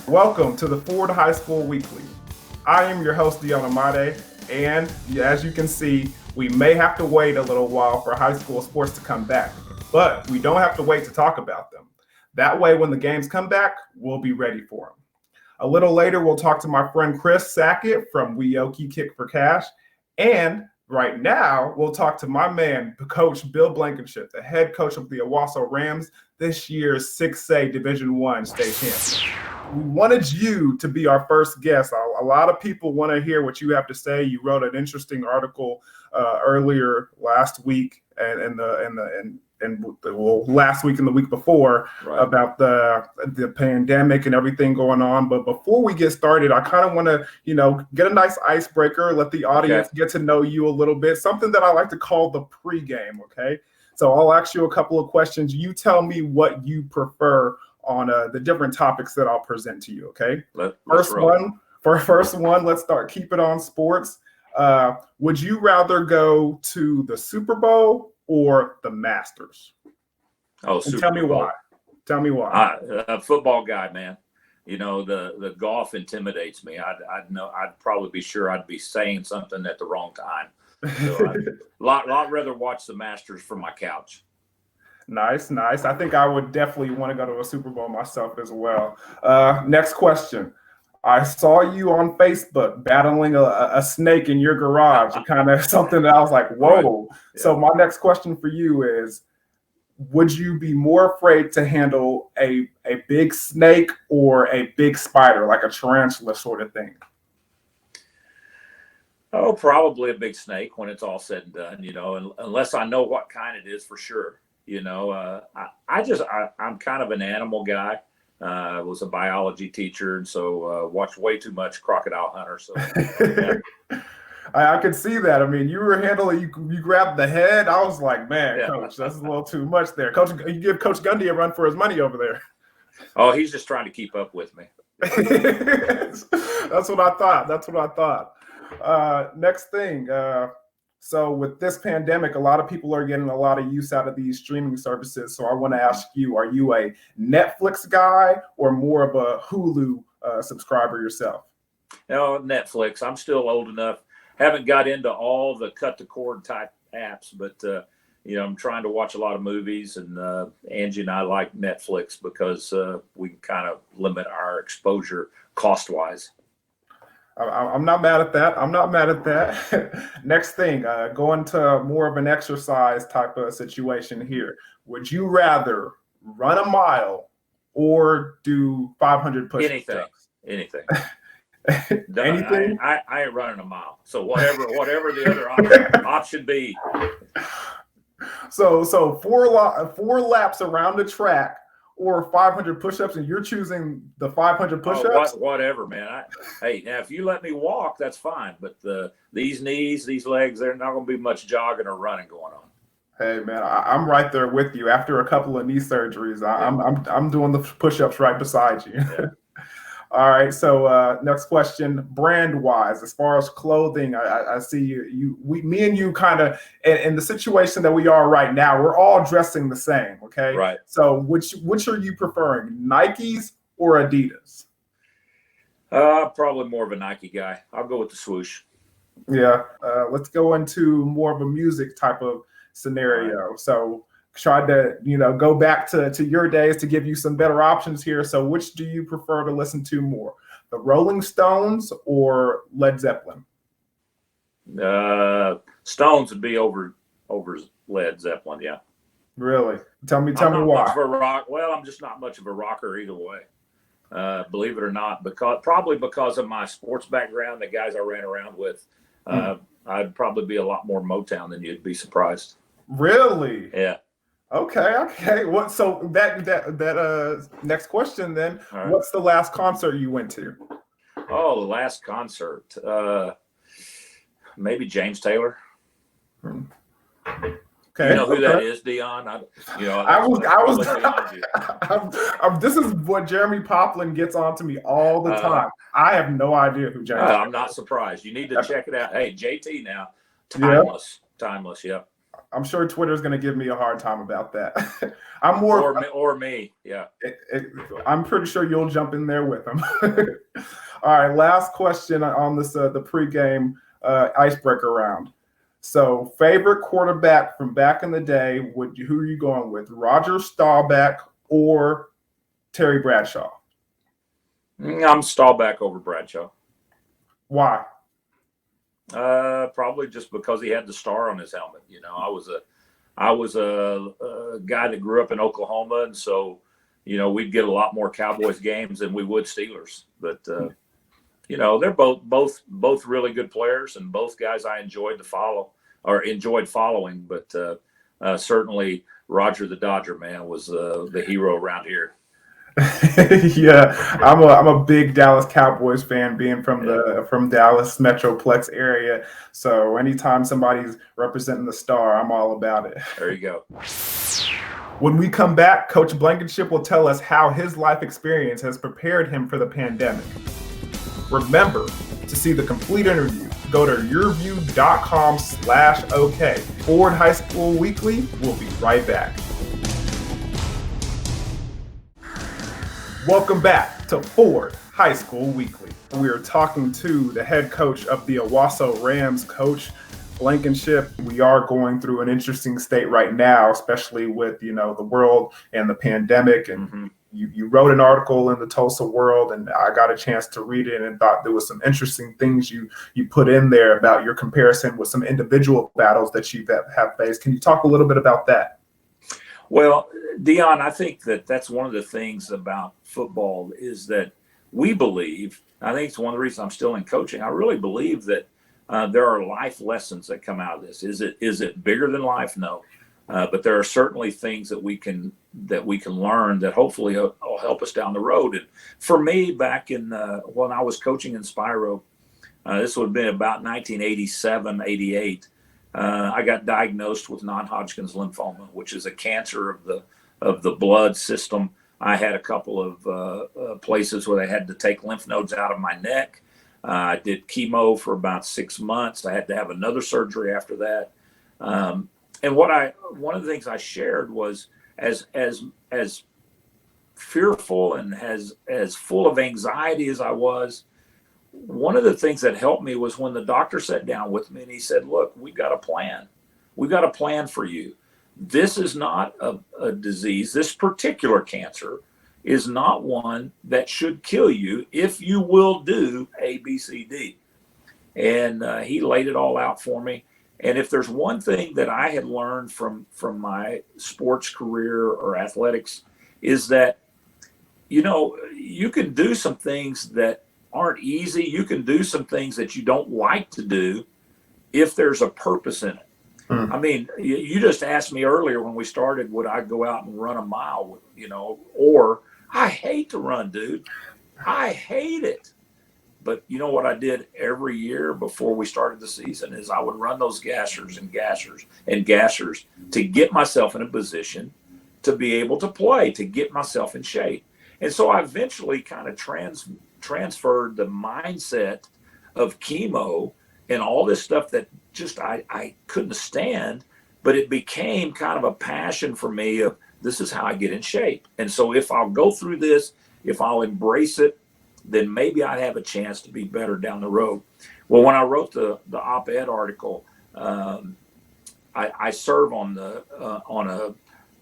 Welcome to the Ford High School Weekly. I am your host, Deion Imade, and as you can see, we may have to wait a little while for high school sports to come back, but we don't have to wait to talk about them. That way, when the games come back, we'll be ready for them. A little later, we'll talk to my friend Chris Sackett from WEOKIE Kick for Cash, and right now, we'll talk to my man, Coach Bill Blankenship, the head coach of the Owasso Rams, this year's 6A Division I state champion. We wanted you to be our first guest. A lot of people want to hear what you have to say. You wrote an interesting article earlier last week last week and the week before about the pandemic and everything going on. But before we get started, I kind of want to, get a nice icebreaker, let the audience get to know you a little bit, something that I like to call the pregame, okay? So I'll ask you a couple of questions. You tell me what you prefer on the different topics that I'll present to you, okay? First one, let's start. Keep it on sports. Would you rather go to the Super Bowl or the Masters? Oh, Super Tell me Bowl. why. Tell me why. A football guy, man. The golf intimidates me. I'd probably be sure I'd be saying something at the wrong time. So I'd lot rather watch the Masters from my couch. Nice. I think I would definitely want to go to a Super Bowl myself as well. Next question. I saw you on Facebook battling a snake in your garage. Kind of something that I was like, whoa. Right. Yeah. So my next question for you is, would you be more afraid to handle a big snake or a big spider, like a tarantula sort of thing? Oh, probably a big snake when it's all said and done, unless I know what kind it is for sure. I'm kind of an animal guy. I was a biology teacher, and so watched way too much Crocodile Hunter. So yeah. I could see that. I mean, you were handling, you grabbed the head. I was like, man, Coach, that's a little too much there. Coach, you give Coach Gundy a run for his money over there. Oh, he's just trying to keep up with me. That's what I thought. Next thing. So with this pandemic, a lot of people are getting a lot of use out of these streaming services. So I want to ask you, are you a Netflix guy or more of a Hulu subscriber yourself? No, Netflix. I'm still old enough. Haven't got into all the cut the cord type apps, but I'm trying to watch a lot of movies, and Angie and I like Netflix because we can kind of limit our exposure cost-wise. I'm not mad at that. Next thing, going to more of an exercise type of situation here. Would you rather run a mile or do 500 push-ups? Anything. Anything? I ain't running a mile. So whatever the other option be. So four laps around the track or 500 push-ups, and you're choosing the 500 push-ups? Whatever, man. Hey, now if you let me walk, that's fine. But these knees, these legs, they're not going to be much jogging or running going on. Hey, man, I'm right there with you. After a couple of knee surgeries, I'm doing the push-ups right beside you. Yeah. All right. So next question, brand-wise, as far as clothing, I see me and you kind of in the situation that we are right now. We're all dressing the same. Okay. Right. So which are you preferring, Nikes or Adidas? Probably more of a Nike guy. I'll go with the swoosh. Yeah. Let's go into more of a music type of scenario. Right. So tried to, go back to your days to give you some better options here. So which do you prefer to listen to more, the Rolling Stones or Led Zeppelin? Stones would be over Led Zeppelin. Yeah. Really? Tell me why. Much of a rock. Well, I'm just not much of a rocker either way. Believe it or not, because of my sports background, the guys I ran around with, I'd probably be a lot more Motown than you'd be surprised. Really? Yeah. Okay. What? So that next question then. Right. What's the last concert you went to? Oh, the last concert. Maybe James Taylor. Okay. You know who that is, Deion? This is what Jeremy Poplin gets on to me all the time. I have no idea who James. I'm not surprised. You need to check it out. Hey, JT now, timeless. Yep. I'm sure Twitter's going to give me a hard time about that. I'm more or me. Yeah. I'm pretty sure you'll jump in there with them. All right, last question on this the pregame icebreaker round. So, favorite quarterback from back in the day? Who are you going with? Roger Staubach or Terry Bradshaw? I'm Staubach over Bradshaw. Why? Probably just because he had the star on his helmet. You know, I was a guy that grew up in Oklahoma, and so, you know, we'd get a lot more Cowboys games than we would Steelers. But you know, they're both really good players, and both guys I enjoyed following. But certainly Roger the Dodger man was the hero around here. Yeah, I'm a big Dallas Cowboys fan, being from Dallas Metroplex area. So anytime somebody's representing the star, I'm all about it. There you go. When we come back, Coach Blankenship will tell us how his life experience has prepared him for the pandemic. Remember, to see the complete interview, go to yourview.com/OK. Ford High School Weekly will be right back. Welcome back to Ford High School Weekly. We are talking to the head coach of the Owasso Rams, Coach Blankenship. We are going through an interesting state right now, especially with, you know, the world and the pandemic. And you wrote an article in the Tulsa World, and I got a chance to read it and thought there was some interesting things you put in there about your comparison with some individual battles that you have faced. Can you talk a little bit about that? Well, Deion, I think that's one of the things about football is that we believe, I think it's one of the reasons I'm still in coaching. I really believe that there are life lessons that come out of this. Is it bigger than life? No. But there are certainly things that we can learn that hopefully will help us down the road. And for me, back in when I was coaching in Spiro, this would have been about 1987, 88. I got diagnosed with non-Hodgkin's lymphoma, which is a cancer of the blood system. I had a couple of places where they had to take lymph nodes out of my neck. I did chemo for about 6 months. I had to have another surgery after that. And one of the things I shared was as fearful and as full of anxiety as I was, one of the things that helped me was when the doctor sat down with me and he said, "Look, we've got a plan. We've got a plan for you. This is not a disease. This particular cancer is not one that should kill you if you will do A, B, C, D." And he laid it all out for me. And if there's one thing that I had learned from my sports career or athletics is that, you know, you can do some things that aren't easy. You can do some things that you don't like to do if there's a purpose in it. I mean, you just asked me earlier when we started, would I go out and run a mile, you know, or I hate to run, dude. I hate it. But you know what I did every year before we started the season is I would run those gassers to get myself in a position to be able to play, to get myself in shape. And so I eventually kind of transferred the mindset of chemo and all this stuff that just I couldn't stand, but it became kind of a passion for me of this is how I get in shape. And so if I'll go through this, if I'll embrace it, then maybe I'd have a chance to be better down the road. Well, when I wrote the op-ed article, I serve on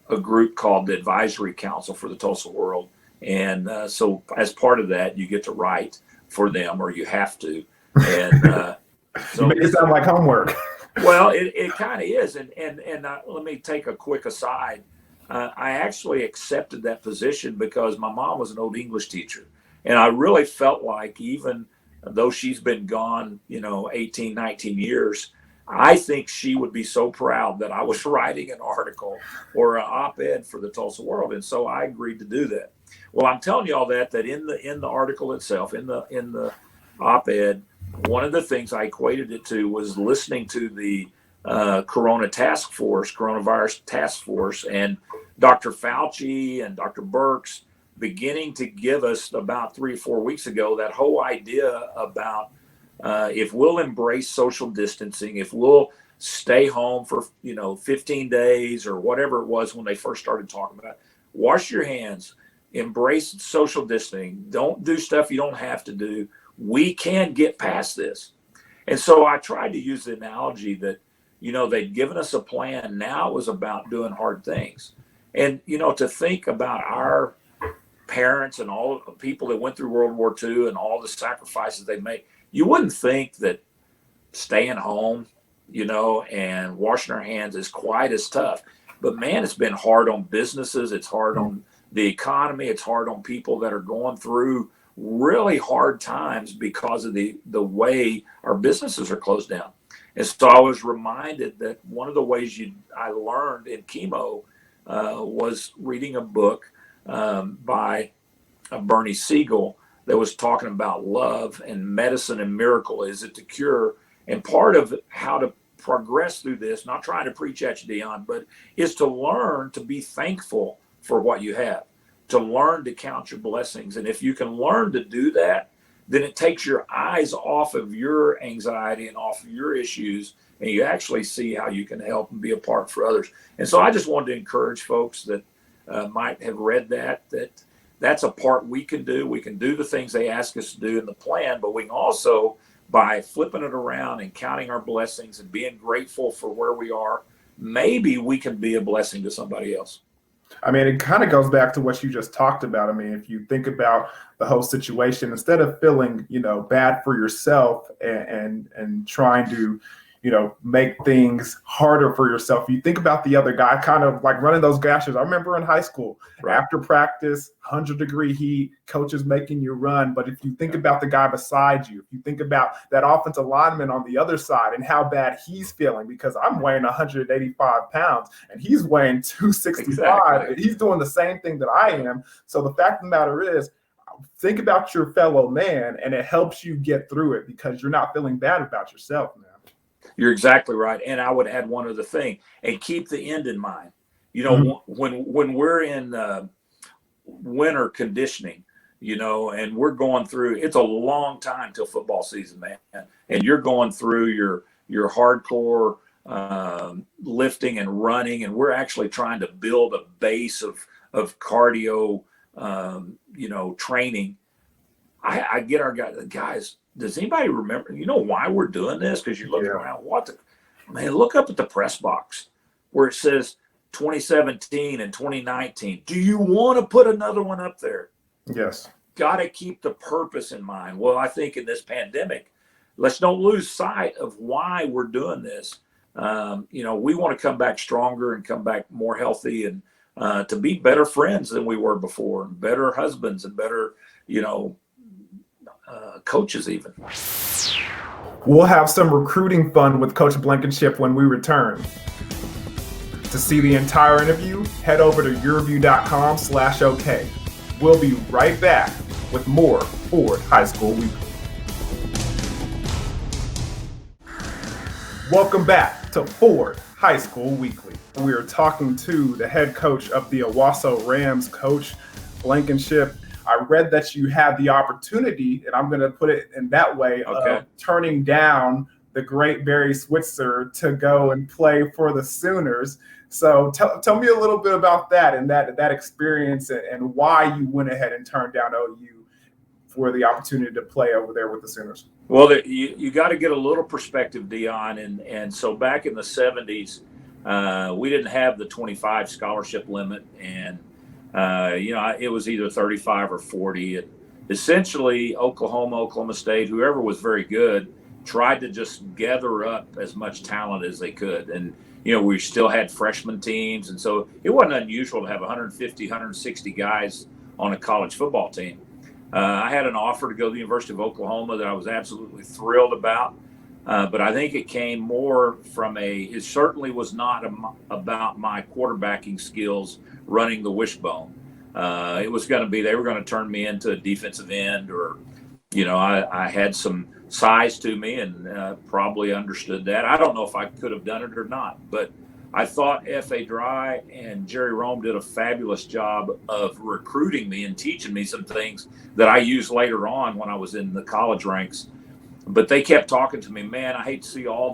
a group called the Advisory Council for the Tulsa World. And so as part of that, you get to write for them, or you have to. And so you make it sound like homework. Well, it kind of is. And let me take a quick aside. I actually accepted that position because my mom was an old English teacher. And I really felt like even though she's been gone, 18, 19 years, I think she would be so proud that I was writing an article or an op-ed for the Tulsa World. And so I agreed to do that. Well, I'm telling you all that in the article itself, in the op-ed, one of the things I equated it to was listening to the coronavirus task force, and Dr. Fauci and Dr. Birx beginning to give us about 3 or 4 weeks ago that whole idea about if we'll embrace social distancing, if we'll stay home for 15 days or whatever it was when they first started talking about it. Wash your hands, embrace social distancing, don't do stuff you don't have to do. We can get past this. And so I tried to use the analogy that they'd given us a plan. Now it was about doing hard things. And to think about our parents and all the people that went through World War II and all the sacrifices they made, you wouldn't think that staying home, and washing our hands is quite as tough. But man, it's been hard on businesses. It's hard on the economy. It's hard on people that are going through really hard times because of the way our businesses are closed down. And so I was reminded that one of the ways I learned in chemo was reading a book by Bernie Siegel that was talking about love and medicine and miracle. Is it the cure? And part of how to progress through this, not trying to preach at you, Deion, but is to learn to be thankful for what you have, to learn to count your blessings. And if you can learn to do that, then it takes your eyes off of your anxiety and off of your issues, and you actually see how you can help and be a part for others. And so I just wanted to encourage folks that might have read that's a part we can do. We can do the things they ask us to do in the plan, but we can also, by flipping it around and counting our blessings and being grateful for where we are, maybe we can be a blessing to somebody else. I mean, it kind of goes back to what you just talked about. I mean, if you think about the whole situation, instead of feeling, bad for yourself and trying to, make things harder for yourself, you think about the other guy, kind of like running those gashes. I remember in high school, right, after practice, 100-degree heat, coaches making you run. But if you think about the guy beside you, if you think about that offensive lineman on the other side and how bad he's feeling, because I'm weighing 185 pounds and he's weighing 265, exactly, and he's doing the same thing that I am. So the fact of the matter is, think about your fellow man, and it helps you get through it because you're not feeling bad about yourself, man. You're exactly right. And I would add one other thing, and keep the end in mind. When we're in winter conditioning, and we're going through, it's a long time till football season, man. And you're going through your hardcore lifting and running, and we're actually trying to build a base of cardio, training. I get our guys. Does anybody remember, why we're doing this? Because you're looking around, look up at the press box where it says 2017 and 2019. Do you want to put another one up there? Yes. Got to keep the purpose in mind. Well, I think in this pandemic, let's don't lose sight of why we're doing this. We want to come back stronger and come back more healthy and to be better friends than we were before, and better husbands and better, coaches even. We'll have some recruiting fun with Coach Blankenship when we return. To see the entire interview, head over to YurView.com/OK. We'll be right back with more Ford High School Weekly. Welcome back to Ford High School Weekly. We are talking to the head coach of the Owasso Rams, Coach Blankenship. I read that you had the opportunity, and I'm going to put it in that way, of turning down the great Barry Switzer to go and play for the Sooners. So tell me a little bit about that and that experience and why you went ahead and turned down OU for the opportunity to play over there with the Sooners. Well, you got to get a little perspective, Deion. And so back in the 70s, we didn't have the 25 scholarship limit. And it was either 35 or 40. And essentially, Oklahoma State, whoever was very good, tried to just gather up as much talent as they could. And, we still had freshman teams. And so it wasn't unusual to have 150, 160 guys on a college football team. I had an offer to go to the University of Oklahoma that I was absolutely thrilled about. But I think it came more from it certainly was not about my quarterbacking skills running the wishbone. It was going to be, they were going to turn me into a defensive end, or, I had some size to me and probably understood that. I don't know if I could have done it or not, but I thought F.A. Dry and Jerry Rome did a fabulous job of recruiting me and teaching me some things that I used later on when I was in the college ranks. But they kept talking to me, man, I hate to see all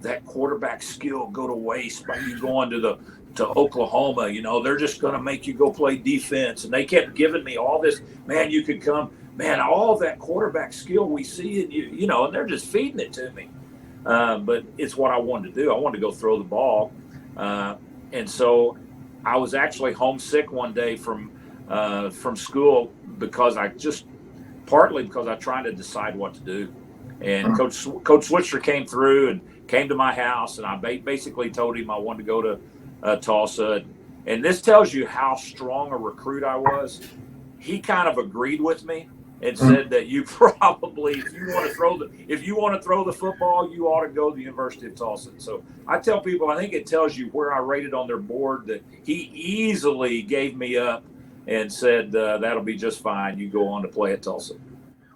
that quarterback skill go to waste by you going to Oklahoma. You know, they're just going to make you go play defense. And they kept giving me all this, man, you could come, man, all that quarterback skill we see in you, you know, and they're just feeding it to me. But it's what I wanted to do. I wanted to go throw the ball. And so I was actually homesick one day from school because partly because I tried to decide what to do. And Coach Switzer came through and came to my house, and I basically told him I wanted to go to Tulsa. And this tells you how strong a recruit I was. He kind of agreed with me and said that you probably, if you want to throw the football, you ought to go to the University of Tulsa. So I tell people, I think it tells you where I rated on their board, that he easily gave me up and said, that'll be just fine. You go on to play at Tulsa.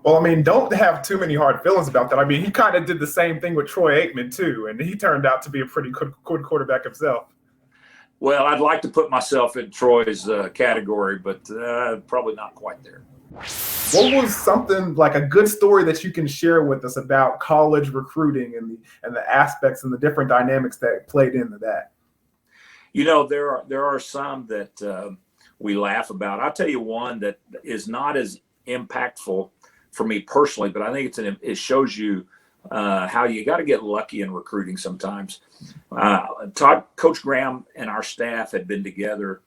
Well, I mean, don't have too many hard feelings about that. I mean, he kind of did the same thing with Troy Aikman, too, and he turned out to be a pretty good quarterback himself. Well, I'd like to put myself in Troy's category, but probably not quite there. What was something like a good story that you can share with us about college recruiting and the aspects and the different dynamics that played into that? You know, there are some that we laugh about. I'll tell you one that is not as impactful for me personally, but I think it shows you how you got to get lucky in recruiting sometimes. Coach Graham and our staff had been together.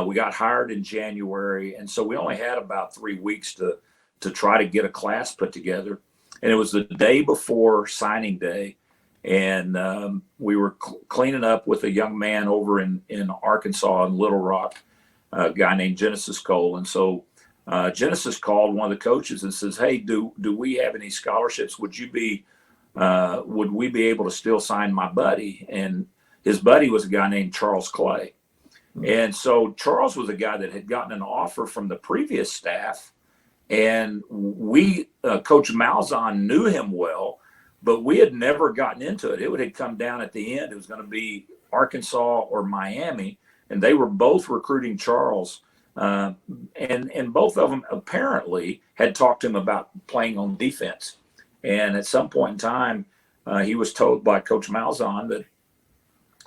We got hired in January, and so we only had about 3 weeks to try to get a class put together. And it was the day before signing day, and we were cleaning up with a young man over in Arkansas in Little Rock, a guy named Genesis Cole. And so Genesis called one of the coaches and says, "Hey, do we have any scholarships? Would we be able to still sign my buddy?" And his buddy was a guy named Charles Clay. And so Charles was a guy that had gotten an offer from the previous staff, and Coach Malzahn knew him well, but we had never gotten into it. It would have come down at the end. It was going to be Arkansas or Miami, and they were both recruiting Charles. And both of them apparently had talked to him about playing on defense. And at some point in time, he was told by Coach Malzahn that,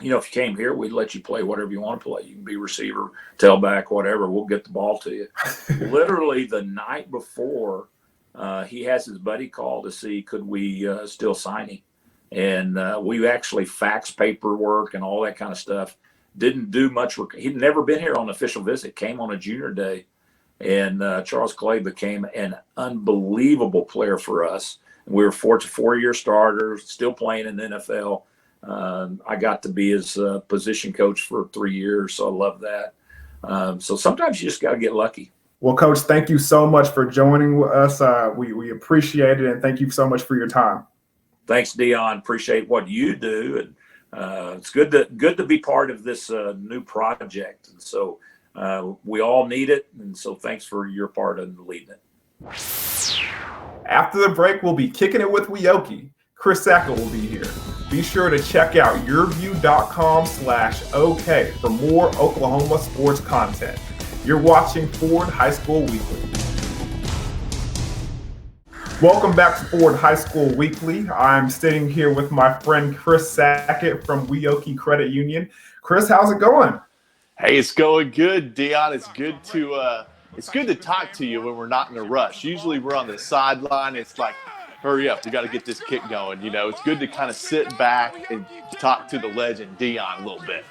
you know, if you came here, we'd let you play whatever you want to play. You can be receiver, tailback, whatever. We'll get the ball to you. Literally the night before, he has his buddy call to see could we still sign him. And we actually faxed paperwork and all that kind of stuff. Didn't do much work. He'd never been here on an official visit, came on a junior day. And Charles Clay became an unbelievable player for us. And we were 4-year starters, still playing in the NFL. I got to be his position coach for 3 years, so I love that. So sometimes you just got to get lucky. Well, Coach, thank you so much for joining us. We appreciate it, and thank you so much for your time. Thanks, Deion. Appreciate what you do, and it's good to be part of this new project. And so we all need it, and so thanks for your part in leading it. After the break, we'll be kicking it with WEOKIE. Chris Sackett will be here. Be sure to check out YurView.com/OK for more Oklahoma sports content. You're watching Ford High School Weekly. Welcome back to Ford High School Weekly. I'm sitting here with my friend Chris Sackett from WEOKIE Credit Union. Chris, how's it going? Hey, it's going good, Deion. It's good to talk to you when we're not in a rush. Usually we're on the sideline. It's like, hurry up, we got to get this kick going. You know, it's good to kind of sit back and talk to the legend Deion a little bit.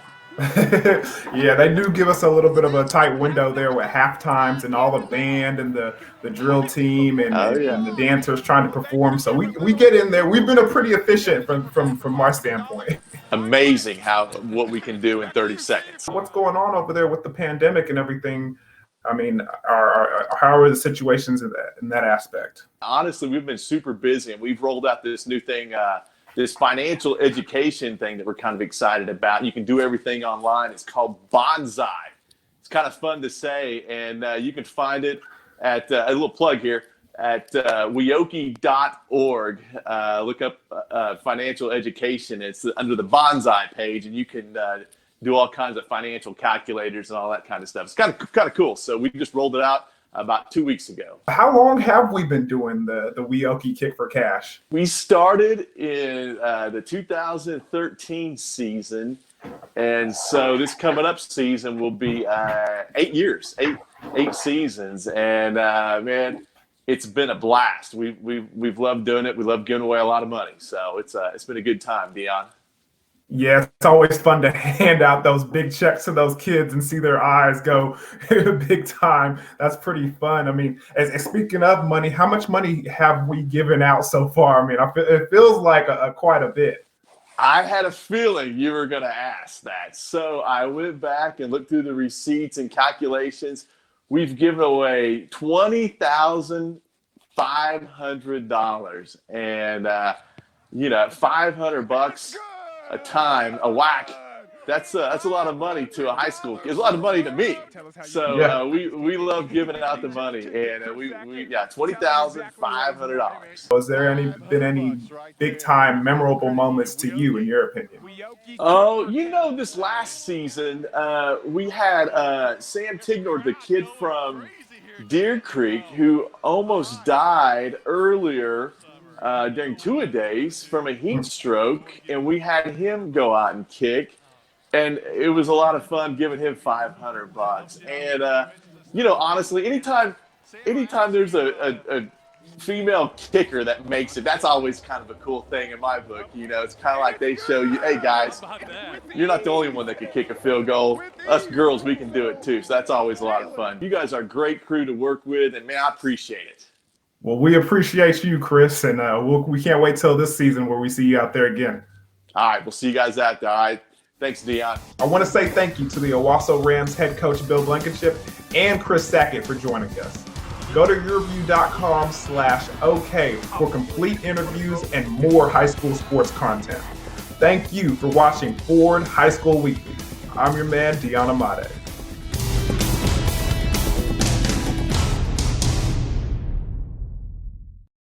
Yeah, they do give us a little bit of a tight window there with half times and all the band and the drill team and the dancers trying to perform. So we get in there. We've been pretty efficient from my standpoint. Amazing what we can do in 30 seconds. What's going on over there with the pandemic and everything? I mean, how are the situations in that aspect? Honestly, we've been super busy, and we've rolled out this new thing, this financial education thing that we're kind of excited about. You can do everything online. It's called Bonsai. It's kind of fun to say, and you can find it at a little plug here at WEOKIE.org. Look up financial education. It's under the Bonsai page, and you can do all kinds of financial calculators and all that kind of stuff. It's kind of cool. So we just rolled it out about 2 weeks ago. How long have we been doing the WEOKIE Kick for Cash? We started in the 2013 season, and so this coming up season will be 8 years, eight seasons, and man, it's been a blast. We've loved doing it. We love giving away a lot of money, so it's been a good time, Deion. Yeah, it's always fun to hand out those big checks to those kids and see their eyes go big time. That's pretty fun. I mean, as speaking of money, how much money have we given out so far? I mean, it feels like quite a bit. I had a feeling you were going to ask that. So I went back and looked through the receipts and calculations. We've given away $20,500, and $500 a time, a whack. That's a lot of money to a high school. It's a lot of money to me. So we love giving out the money, and $20,500. Was there been any big time memorable moments to you, in your opinion? Oh, this last season we had Sam Tignor, the kid from Deer Creek, who almost died earlier during two-a-days from a heat stroke, and we had him go out and kick, and it was a lot of fun giving him $500. And honestly, anytime there's a female kicker that makes it, that's always kind of a cool thing in my book. It's kind of like they show you, hey guys, you're not the only one that can kick a field goal. Us girls, we can do it too. So that's always a lot of fun. You guys are a great crew to work with, and man, I appreciate it. Well, we appreciate you, Chris, and we can't wait till this season where we see you out there again. All right, we'll see you guys out there. All right, thanks, Deion. I want to say thank you to the Owasso Rams head coach, Bill Blankenship, and Chris Sackett for joining us. Go to YurView.com/OK for complete interviews and more high school sports content. Thank you for watching Ford High School Weekly. I'm your man, Deion Imade.